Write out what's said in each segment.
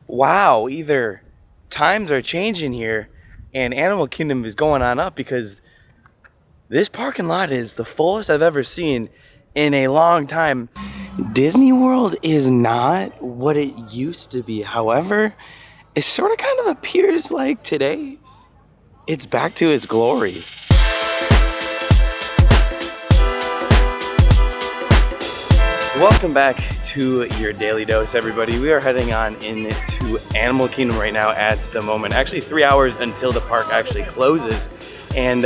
wow, either times are changing here and Animal Kingdom is going on up, because this parking lot is the fullest I've ever seen in a long time. Disney World is not what it used to be. However, it sort of kind of appears like today it's back to its glory. Welcome back to your Daily Dose, everybody. We are heading on into Animal Kingdom right now at the moment. Actually, 3 hours until the park actually closes. And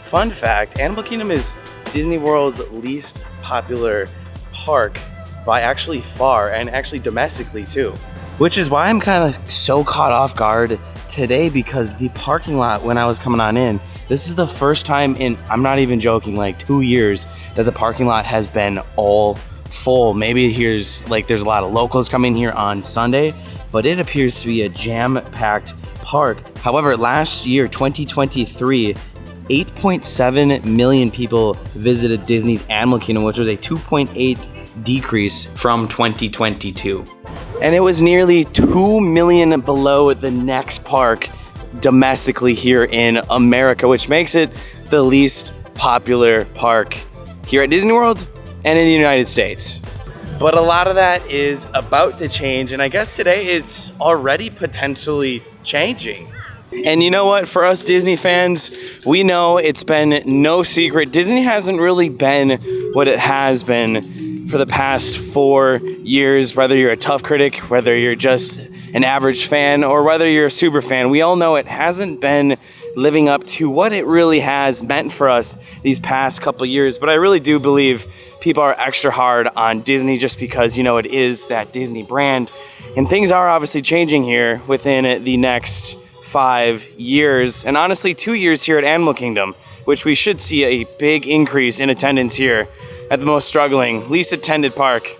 fun fact, Animal Kingdom is Disney World's least popular park by actually far, and actually domestically too. Which is why I'm kind of so caught off guard today, because the parking lot when I was coming on in, this is the first time in, I'm not even joking, like 2 years that the parking lot has been all full. Maybe there's a lot of locals coming here on Sunday, but it appears to be a jam-packed park. However, last year, 2023, 8.7 million people visited Disney's Animal Kingdom, which was a 2.8 decrease from 2022. And it was nearly 2 million below the next park domestically here in America, which makes it the least popular park here at Disney World and in the United States. But a lot of that is about to change, and I guess today it's already potentially changing. And you know what? For us Disney fans, we know it's been no secret. Disney hasn't really been what it has been for the past 4 years, whether you're a tough critic, whether you're just an average fan, or whether you're a super fan. We all know it hasn't been living up to what it really has meant for us these past couple years. But I really do believe people are extra hard on Disney just because, you know, it is that Disney brand. And things are obviously changing here within the next 5 years, and honestly 2 years here at Animal Kingdom, which we should see a big increase in attendance here at the most struggling, least attended park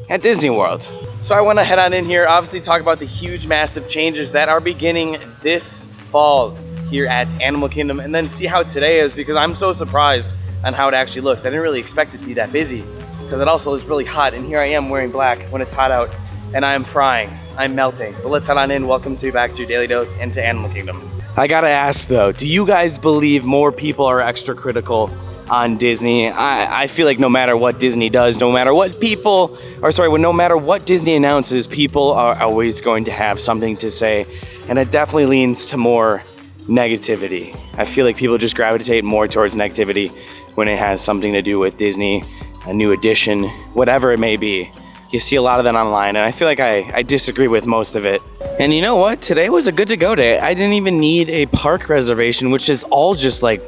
at Disney World. So I want to head on in here, obviously talk about the huge, massive changes that are beginning this fall here at Animal Kingdom, and then see how today is, because I'm so surprised on how it actually looks. I didn't really expect it to be that busy, because it also is really hot, and here I am wearing black when it's hot out, and I am frying. I'm melting. But let's head on in. Welcome back to your Daily Dose and to Animal Kingdom. I gotta ask though, do you guys believe more people are extra critical on Disney? I feel like no matter what Disney does, no matter what Disney announces, people are always going to have something to say, and it definitely leans to more negativity. I feel like people just gravitate more towards negativity when it has something to do with Disney, a new edition, whatever it may be. You see a lot of that online, and I feel like I disagree with most of it. And you know what? Today was a good to go day. I didn't even need a park reservation, which is all just like,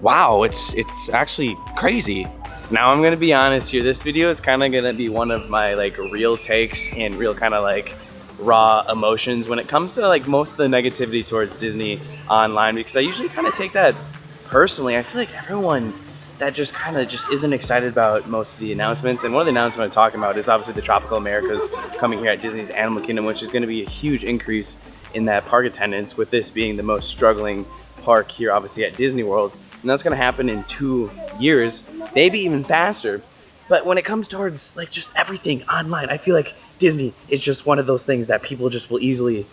wow, it's actually crazy. Now I'm gonna be honest here. This video is kind of gonna be one of my like real takes and real kind of like raw emotions when it comes to like most of the negativity towards Disney online, because I usually kind of take that personally. I feel like everyone that just kind of just isn't excited about most of the announcements. And one of the announcements I'm talking about is obviously the Tropical Americas coming here at Disney's Animal Kingdom, which is going to be a huge increase in that park attendance, with this being the most struggling park here obviously at Disney World. And that's going to happen in 2 years, maybe even faster. But when it comes towards like just everything online, I feel like Disney is just one of those things that people just will easily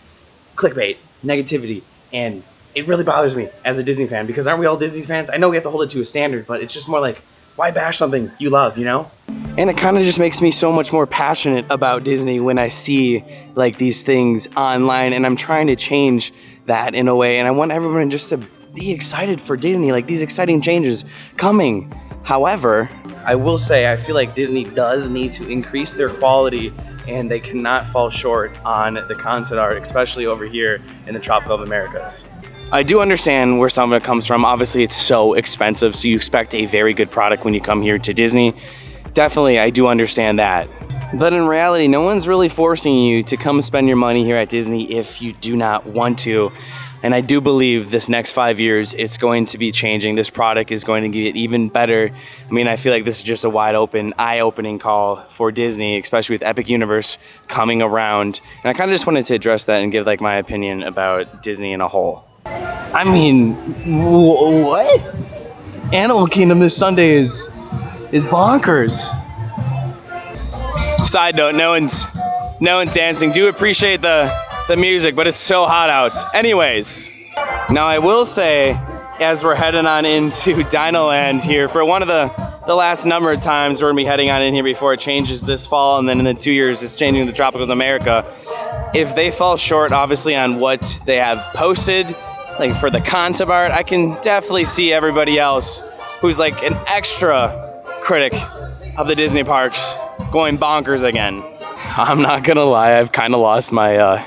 clickbait, negativity, and it really bothers me as a Disney fan, because aren't we all Disney fans? I know we have to hold it to a standard, but it's just more like, why bash something you love, you know? And it kind of just makes me so much more passionate about Disney when I see like these things online, and I'm trying to change that in a way, and I want everyone just to be excited for Disney, like these exciting changes coming. However, I will say I feel like Disney does need to increase their quality, and they cannot fall short on the concept art, especially over here in the Tropical Americas. I do understand where some of it comes from. Obviously, it's so expensive, so you expect a very good product when you come here to Disney. Definitely, I do understand that. But in reality, no one's really forcing you to come spend your money here at Disney if you do not want to. And I do believe this next 5 years, it's going to be changing. This product is going to get even better. I mean, I feel like this is just a wide open, eye-opening call for Disney, especially with Epic Universe coming around. And I kind of just wanted to address that and give like my opinion about Disney in a whole. I mean, what? Animal Kingdom this Sunday is bonkers. Side note, no one's No one's dancing. Do appreciate the music, but it's so hot out. Anyways, now I will say, as we're heading on into Dino Land here, for one of the last number of times we're gonna be heading on in here before it changes this fall, and then in the 2 years it's changing to Tropicals America. If they fall short, obviously, on what they have posted, like for the concept art, I can definitely see everybody else who's like an extra critic of the Disney parks going bonkers again. I'm not gonna lie, I've kind of lost my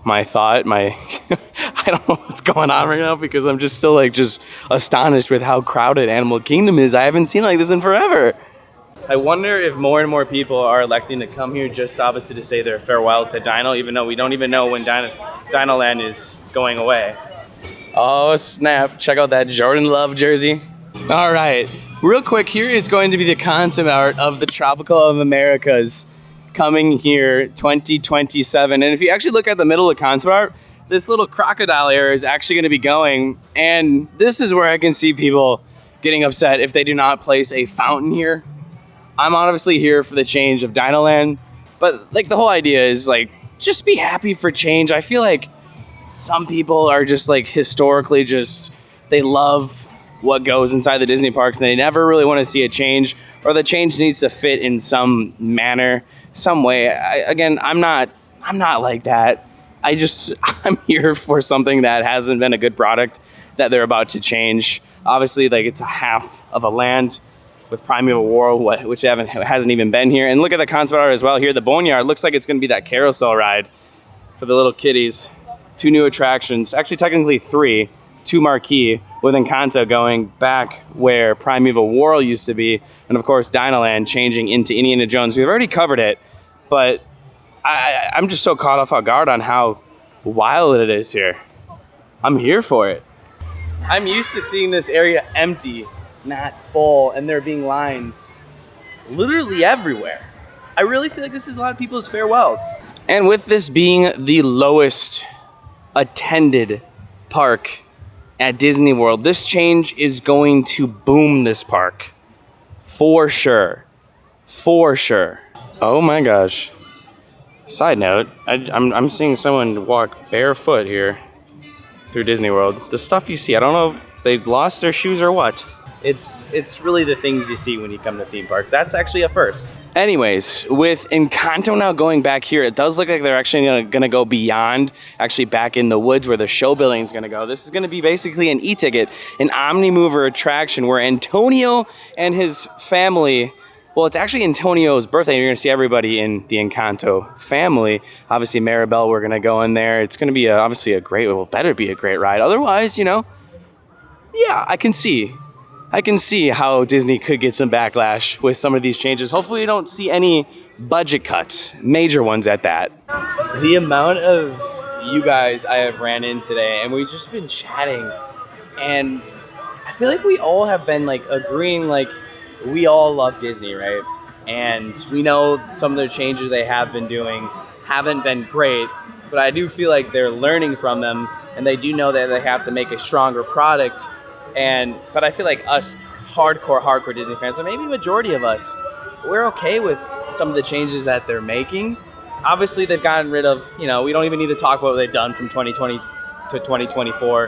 my thought, I don't know what's going on right now because I'm just still like just astonished with how crowded Animal Kingdom is. I haven't seen like this in forever. I wonder if more and more people are electing to come here just obviously to say their farewell to Dino, even though we don't even know when Dino Land is going away. Oh snap, check out that Jordan Love jersey. All right, real quick, here is going to be the concept art of the Tropical of Americas coming here 2027. And if you actually look at the middle of the concept art, this little crocodile area is actually going to be going, and this is where I can see people getting upset if they do not place a fountain here. I'm obviously here for the change of Dino Land, but like the whole idea is like just be happy for change. I feel like some people are just like historically just they love what goes inside the Disney parks and they never really want to see a change, or the change needs to fit in some manner, some way. I'm not like that. I'm here for something that hasn't been a good product that they're about to change. Obviously, like it's a half of a land with Primeval War, which hasn't even been here. And look at the concept art as well here. The Boneyard looks like it's going to be that carousel ride for the little kiddies. 2 new attractions, actually technically 3, 2 marquee, with Encanto going back where Primeval War used to be, and of course Dino Land changing into Indiana Jones. We've already covered it, but I'm just so caught off guard on how wild it is here. I'm here for it. I'm used to seeing this area empty, not full, and there being lines literally everywhere. I really feel like this is a lot of people's farewells. And with this being the lowest attended park at Disney World, this change is going to boom this park. For sure. For sure. Oh my gosh. Side note, I'm seeing someone walk barefoot here through Disney World. The stuff you see, I don't know if they've lost their shoes or what. It's really the things you see when you come to theme parks. That's actually a first. Anyways, with Encanto now going back here, it does look like they're actually gonna go beyond, actually back in the woods where the show building is gonna go. This is gonna be basically an e-ticket, an Omnimover attraction where Antonio and his family, well, it's actually Antonio's birthday. You're gonna see everybody in the Encanto family. Obviously, Maribel, we're gonna go in there. It's gonna be obviously a great, well, better be a great ride. Otherwise, you know, yeah, I can see how Disney could get some backlash with some of these changes. Hopefully we don't see any budget cuts, major ones at that. The amount of you guys I have ran in today, and we've just been chatting, and I feel like we all have been like agreeing, like we all love Disney, right? And we know some of the changes they have been doing haven't been great, but I do feel like they're learning from them, and they do know that they have to make a stronger product. But I feel like us hardcore Disney fans, or maybe majority of us, we're okay with some of the changes that they're making. Obviously, they've gotten rid of, you know, we don't even need to talk about what they've done from 2020 to 2024.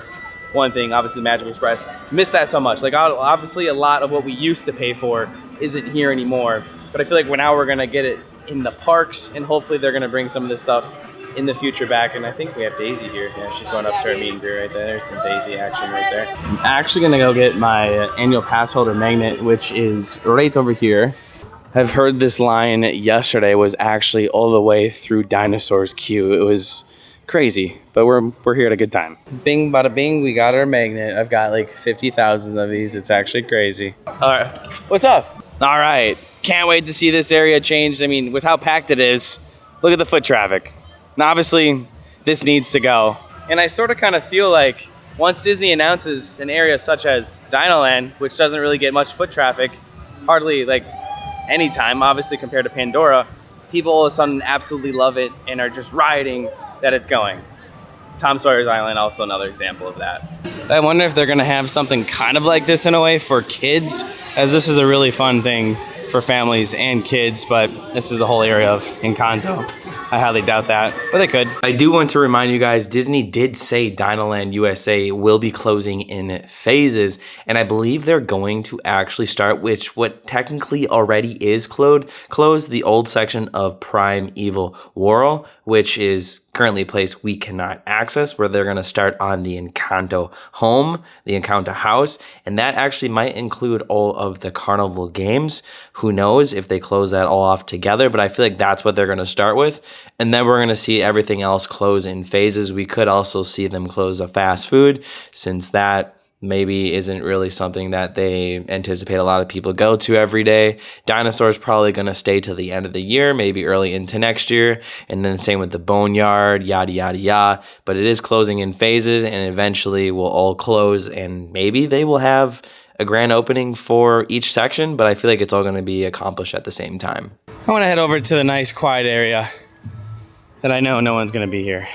One thing, obviously, Magical Express, missed that so much. Like, obviously, a lot of what we used to pay for isn't here anymore. But I feel like now we're going to get it in the parks, and hopefully they're going to bring some of this stuff in the future back. And I think we have Daisy here. Yeah, she's going up to her meet and greet right there. There's some Daisy action right there. I'm actually gonna go get my annual pass holder magnet, which is right over here. I've heard this line yesterday was actually all the way through Dinosaur's Queue. It was crazy, but we're here at a good time. Bing bada bing, we got our magnet. I've got like 50,000 of these. It's actually crazy. All right, what's up? All right, can't wait to see this area changed. I mean, with how packed it is, look at the foot traffic. Now, obviously, this needs to go. And I sort of kind of feel like once Disney announces an area such as Dino Land, which doesn't really get much foot traffic, hardly like any time, obviously compared to Pandora, people all of a sudden absolutely love it and are just riding that it's going. Tom Sawyer's Island, also another example of that. I wonder if they're gonna have something kind of like this in a way for kids, as this is a really fun thing for families and kids, but this is a whole area of Encanto. I highly doubt that, but they could. I do want to remind you guys, Disney did say Dinoland USA will be closing in phases, and I believe they're going to actually start with what technically already is closed, the old section of Primeval Whirl, which is currently a place we cannot access, where they're going to start on the Encanto home, the Encanto house, and that actually might include all of the carnival games. Who knows if they close that all off together, but I feel like that's what they're going to start with, and then we're going to see everything else close in phases. We could also see them close a fast food, since that maybe isn't really something that they anticipate a lot of people go to every day. Dinosaur's probably going to stay till the end of the year, maybe early into next year, and then same with the Boneyard, yada, yada, yada. But it is closing in phases, and eventually will all close, and maybe they will have a grand opening for each section, but I feel like it's all going to be accomplished at the same time. I want to head over to the nice quiet area that I know no one's going to be here.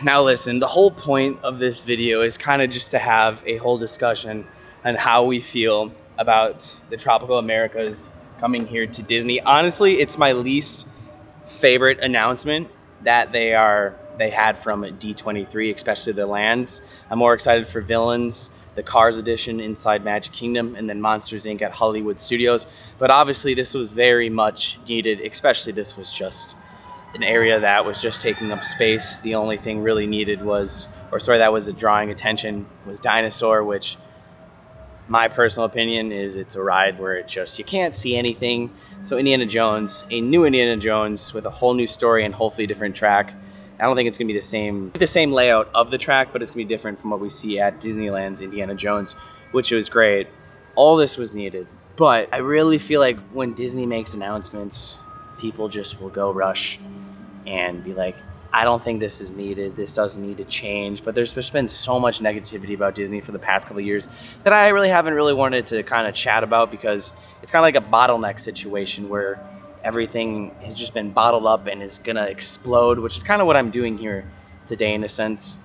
Now listen, the whole point of this video is kind of just to have a whole discussion on how we feel about the Tropical Americas coming here to Disney. Honestly, it's my least favorite announcement that they had from D23, especially the lands. I'm more excited for Villains, the Cars edition inside Magic Kingdom, and then Monsters Inc. at Hollywood Studios. But obviously this was very much needed, especially this was just an area that was just taking up space. The only thing really needed that was drawing attention was Dinosaur, which my personal opinion is it's a ride where you can't see anything. So Indiana Jones, a new Indiana Jones with a whole new story and hopefully a different track. I don't think it's gonna be the same layout of the track, but it's gonna be different from what we see at Disneyland's Indiana Jones, which was great. All this was needed, but I really feel like when Disney makes announcements, people just will go rush and be like, I don't think this is needed. This doesn't need to change. But there's just been so much negativity about Disney for the past couple of years that I haven't really wanted to kind of chat about, because it's kind of like a bottleneck situation where everything has just been bottled up and is gonna explode, which is kind of what I'm doing here today in a sense.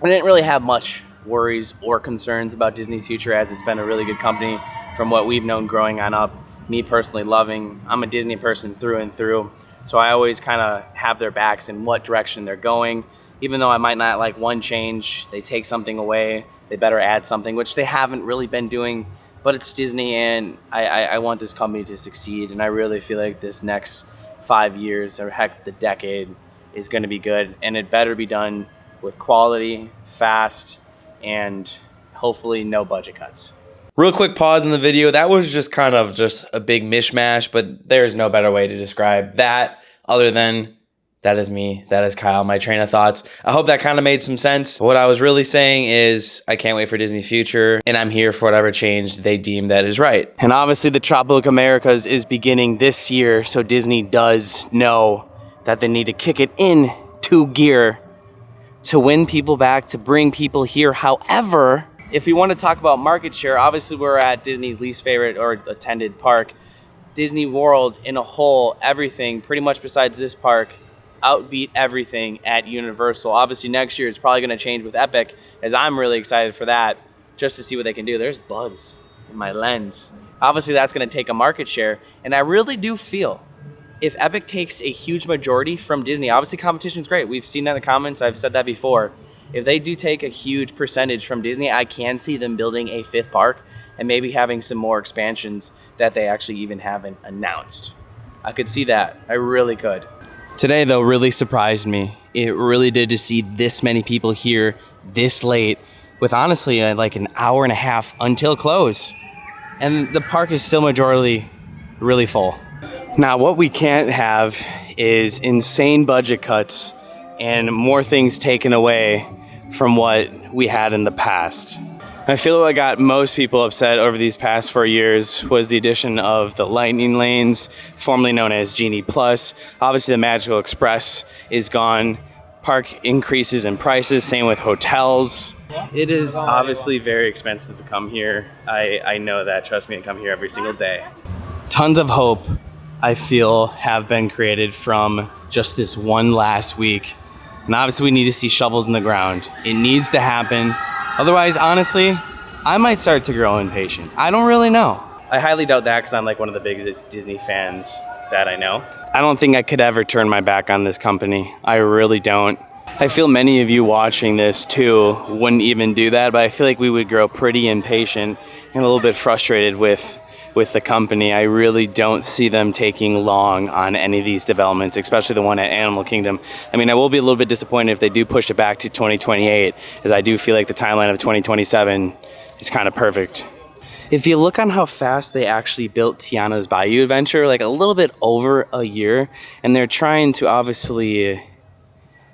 I didn't really have much worries or concerns about Disney's future, as it's been a really good company from what we've known growing on up. Me personally loving, I'm a Disney person through and through. So I always kind of have their backs in what direction they're going. Even though I might not like one change, they take something away, they better add something, which they haven't really been doing. But it's Disney, and I want this company to succeed. And I really feel like this next 5 years, or heck, the decade, is going to be good. And it better be done with quality, fast, and hopefully no budget cuts. Real quick pause in the video. That was just kind of just a big mishmash, but there's no better way to describe that other than that is me. That is Kyle, my train of thoughts. I hope that kind of made some sense. What I was really saying is I can't wait for Disney's future, and I'm here for whatever change they deem that is right. And obviously the Tropical Americas is beginning this year, so Disney does know that they need to kick it into gear to win people back, to bring people here. However, if we want to talk about market share, obviously we're at Disney's least favorite or attended park. Disney World in a whole, everything, pretty much besides this park, outbeat everything at Universal. Obviously next year it's probably going to change with Epic, as I'm really excited for that, just to see what they can do. There's bugs in my lens. Obviously that's going to take a market share, and I really do feel if Epic takes a huge majority from Disney, obviously competition's great. We've seen that in the comments. I've said that before. If they do take a huge percentage from Disney, I can see them building a 5th park and maybe having some more expansions that they actually even haven't announced. I could see that. I really could. Today, though, really surprised me. It really did, to see this many people here this late with honestly like an hour and a half until close. And the park is still majority really full. Now, what we can't have is insane budget cuts and more things taken away from what we had in the past. I feel what got most people upset over these past 4 years was the addition of the Lightning Lanes, formerly known as Genie Plus. Obviously the Magical Express is gone. Park increases in prices, same with hotels. It is obviously very expensive to come here. I know that, trust me, I come here every single day. Tons of hope, I feel, have been created from just this one last week. And obviously we need to see shovels in the ground. It needs to happen. Otherwise, honestly, I might start to grow impatient. I don't really know. I highly doubt that, because I'm like one of the biggest Disney fans that I know. I don't think I could ever turn my back on this company. I really don't. I feel many of you watching this too wouldn't even do that, but I feel like we would grow pretty impatient and a little bit frustrated with the company. I really don't see them taking long on any of these developments, especially the one at Animal Kingdom. I mean, I will be a little bit disappointed if they do push it back to 2028, as I do feel like the timeline of 2027 is kind of perfect. If you look on how fast they actually built Tiana's Bayou Adventure, like a little bit over a year, and they're trying to obviously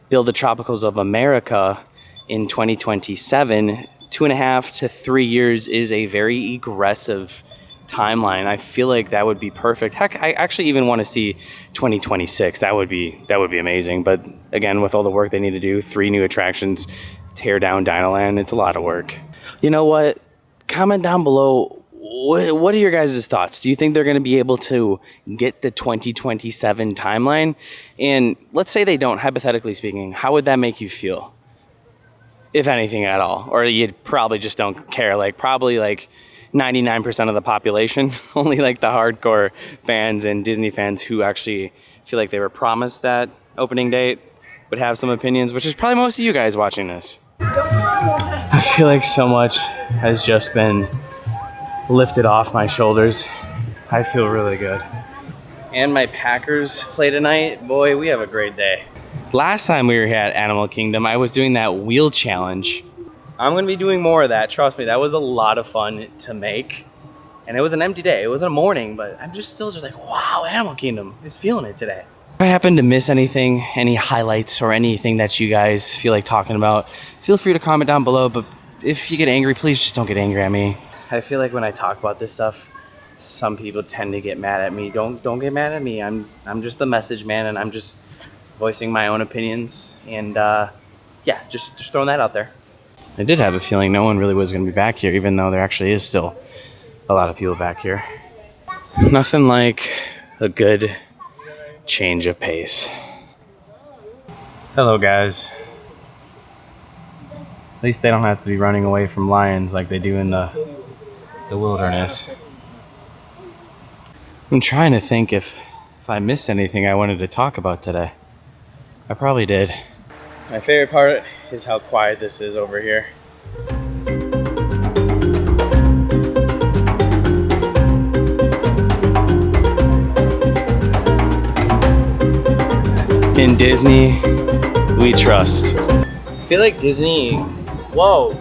build the Tropicals of America in 2027, 2.5 to 3 years is a very aggressive timeline. I feel like that would be perfect. Heck, I actually even want to see 2026. That would be amazing. But again, with all the work they need to do, 3 new attractions, tear down Dinoland, it's a lot of work. You know what? Comment down below. What are your guys' thoughts? Do you think they're going to be able to get the 2027 timeline? And let's say they don't, hypothetically speaking, how would that make you feel? If anything at all. Or you probably just don't care. Like probably like 99% of the population, only like the hardcore fans and Disney fans who actually feel like they were promised that opening date would have some opinions, which is probably most of you guys watching this. I feel like so much has just been lifted off my shoulders. I feel really good. And my Packers play tonight. Boy, we have a great day. Last time we were here at Animal Kingdom, I was doing that wheel challenge. I'm gonna be doing more of that. Trust me, that was a lot of fun to make. And it was an empty day. It was a morning, but I'm still like, wow, Animal Kingdom is feeling it today. If I happen to miss anything, any highlights or anything that you guys feel like talking about, feel free to comment down below. But if you get angry, please just don't get angry at me. I feel like when I talk about this stuff, some people tend to get mad at me. Don't get mad at me. I'm just the message man, and I'm just voicing my own opinions. And yeah, just throwing that out there. I did have a feeling no one really was going to be back here, even though there actually is still a lot of people back here. Nothing like a good change of pace. Hello, guys. At least they don't have to be running away from lions like they do in the wilderness. I'm trying to think if I missed anything I wanted to talk about today. I probably did. My favorite part is how quiet this is over here. In Disney, we trust. I feel like Disney, whoa,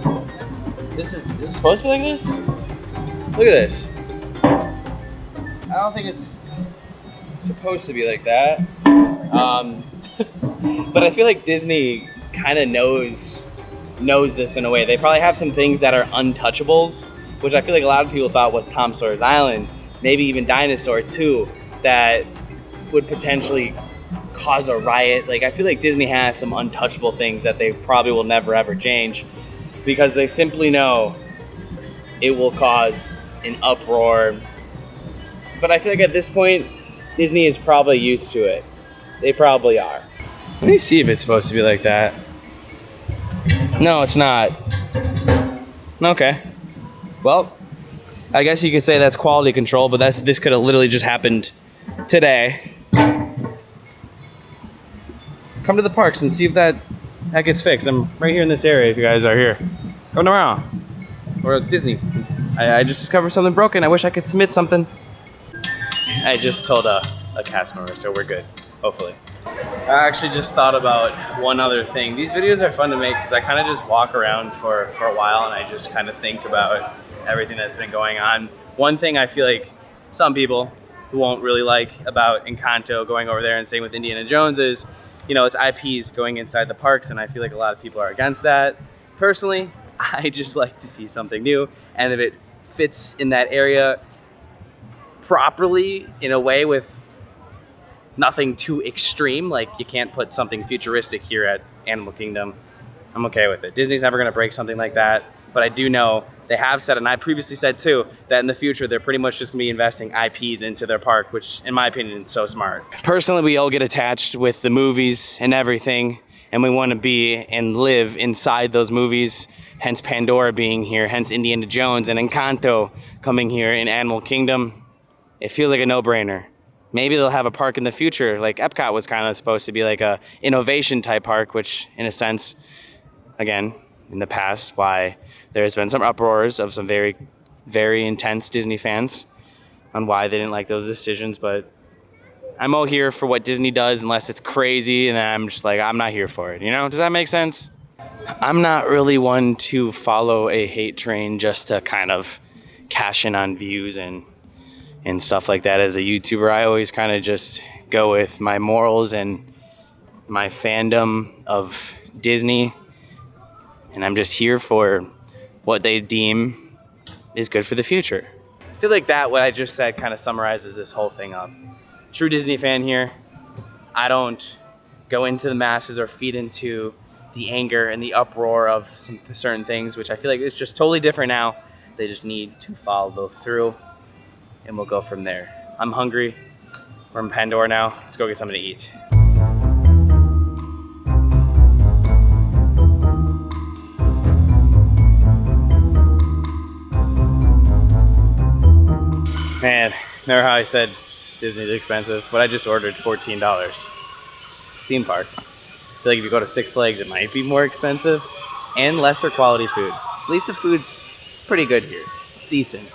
this is supposed to be like this? Look at this. I don't think it's supposed to be like that. But I feel like Disney kind of knows this in a way. They probably have some things that are untouchables, which I feel like a lot of people thought was Tom Sawyer's Island, maybe even Dinosaur 2, that would potentially cause a riot. Like, I feel like Disney has some untouchable things that they probably will never ever change, because they simply know it will cause an uproar. But I feel like at this point, Disney is probably used to it. They probably are. Let me see if it's supposed to be like that. No, it's not. Okay. Well, I guess you could say that's quality control, but this could have literally just happened today. Come to the parks and see if that gets fixed. I'm right here in this area if you guys are here. Come around. Or Disney. I just discovered something broken. I wish I could submit something. I just told a cast member, so we're good. Hopefully. I actually just thought about one other thing. These videos are fun to make because I kind of just walk around for a while and I just kind of think about everything that's been going on. One thing I feel like some people who won't really like about Encanto going over there and same with Indiana Jones is, you know, it's IPs going inside the parks, and I feel like a lot of people are against that. Personally, I just like to see something new, and if it fits in that area properly in a way with nothing too extreme, like you can't put something futuristic here at Animal Kingdom, I'm okay with it. Disney's never gonna break something like that, but I do know they have said, and I previously said too, that in the future they're pretty much just gonna be investing IPs into their park, which in my opinion is so smart. Personally, we all get attached with the movies and everything, and we wanna be and live inside those movies, hence Pandora being here, hence Indiana Jones and Encanto coming here in Animal Kingdom. It feels like a no-brainer. maybe they'll have a park in the future. Like Epcot was kind of supposed to be like a innovation type park, which in a sense, again, in the past, why there's been some uproars of some very, very intense Disney fans on why they didn't like those decisions. But I'm all here for what Disney does unless it's crazy, and then I'm just like, I'm not here for it. You know, does that make sense? I'm not really one to follow a hate train just to kind of cash in on views and stuff like that. As a YouTuber, I always kind of just go with my morals and my fandom of Disney, and I'm just here for what they deem is good for the future. I feel like that, what I just said, kind of summarizes this whole thing up. True Disney fan here. I don't go into the masses or feed into the anger and the uproar of some certain things, which I feel like it's just totally different now. They just need to follow through, and we'll go from there. I'm hungry. We're in Pandora now. Let's go get something to eat. Man, remember how I said Disney's expensive? What I just ordered, $14. It's a theme park. I feel like if you go to Six Flags, it might be more expensive and lesser quality food. At least the food's pretty good here. It's decent.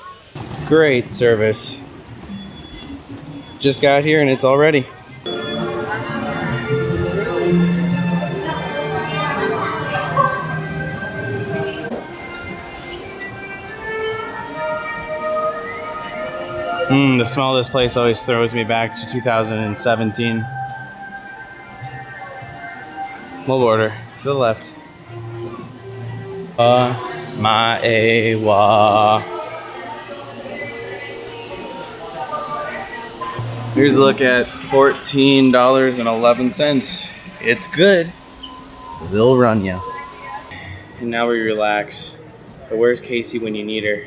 Great service. Just got here and it's all ready. The smell of this place always throws me back to 2017. Mobile order to the left. Here's a look at $14.11. It's good. They'll run you. And now we relax. But where's Casey when you need her?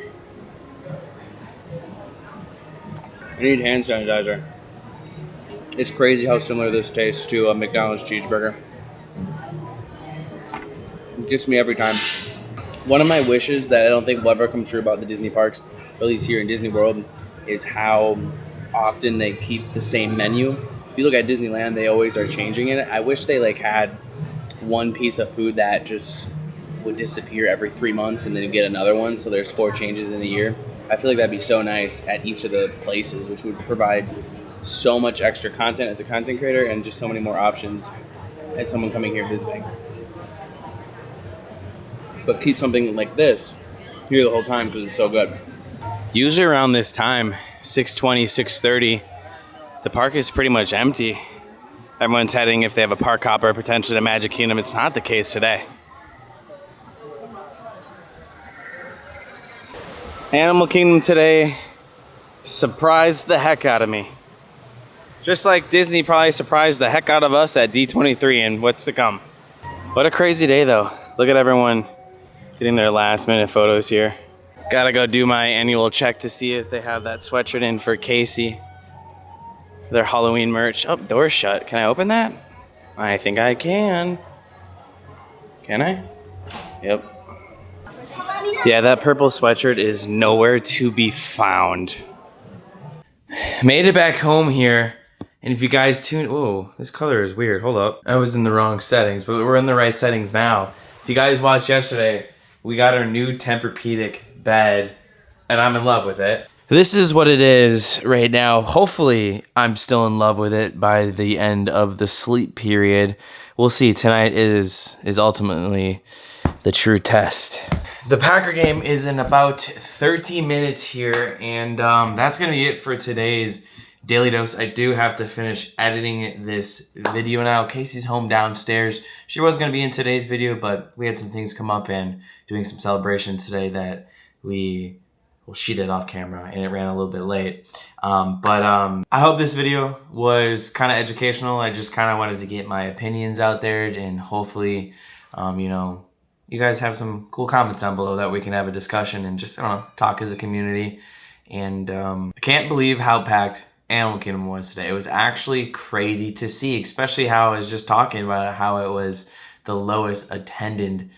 I need hand sanitizer. It's crazy how similar this tastes to a McDonald's cheeseburger. It gets me every time. One of my wishes that I don't think will ever come true about the Disney parks, at least here in Disney World, is how often they keep the same menu. If you look at Disneyland, they always are changing it. I wish they had one piece of food that just would disappear every 3 months and then get another one, so there's 4 changes in a year. I feel like that'd be so nice at each of the places, which would provide so much extra content as a content creator and just so many more options as someone coming here visiting. But keep something like this here the whole time because it's so good. Usually around this time, 6:20, 6:30, the park is pretty much empty. Everyone's heading, if they have a park hopper, potentially to Magic Kingdom. It's not the case today. Animal Kingdom today surprised the heck out of me. Just like Disney probably surprised the heck out of us at D23 and what's to come. What a crazy day though. Look at everyone getting their last minute photos here. Gotta go do my annual check to see if they have that sweatshirt in for Casey. Their Halloween merch. Oh, door's shut. Can I open that? I think I can. Can I? Yep. Yeah, that purple sweatshirt is nowhere to be found. Made it back home here. And if you guys tune... Whoa, this color is weird. Hold up. I was in the wrong settings, but we're in the right settings now. If you guys watched yesterday, we got our new Tempur-Pedic bed, and I'm in love with it. This is what it is right now. Hopefully, I'm still in love with it by the end of the sleep period. We'll see. Tonight is ultimately the true test. The Packer game is in about 30 minutes here, and that's going to be it for today's Daily Dose. I do have to finish editing this video now. Casey's home downstairs. She was going to be in today's video, but we had some things come up and doing some celebration today that she did off camera, and it ran a little bit late. I hope this video was kind of educational. I just kind of wanted to get my opinions out there, and hopefully, you guys have some cool comments down below that we can have a discussion and just, talk as a community. And I can't believe how packed Animal Kingdom was today. It was actually crazy to see, especially how I was just talking about how it was the lowest attended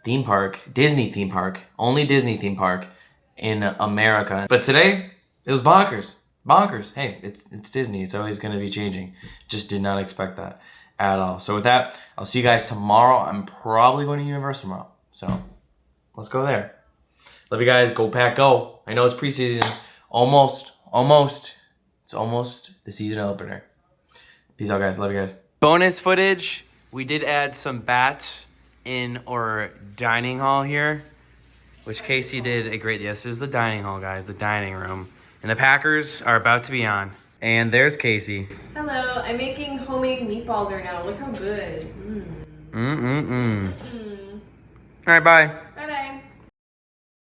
theme park, Disney theme park, only Disney theme park in America. But today, it was bonkers. bonkers. Hey, it's Disney. It's always going to be changing. Just did not expect that at all. So with that, I'll see you guys tomorrow. I'm probably going to Universal tomorrow. So let's go there. Love you guys. Go Pack, go. I know it's preseason. Almost. It's almost the season opener. Peace out, guys. Love you guys. Bonus footage. We did add some bats in our dining hall here, which Casey did a great. This is the dining hall, guys. The dining room. And the Packers are about to be on. And there's Casey. Hello, I'm making homemade meatballs right now. Look how good. All right, bye.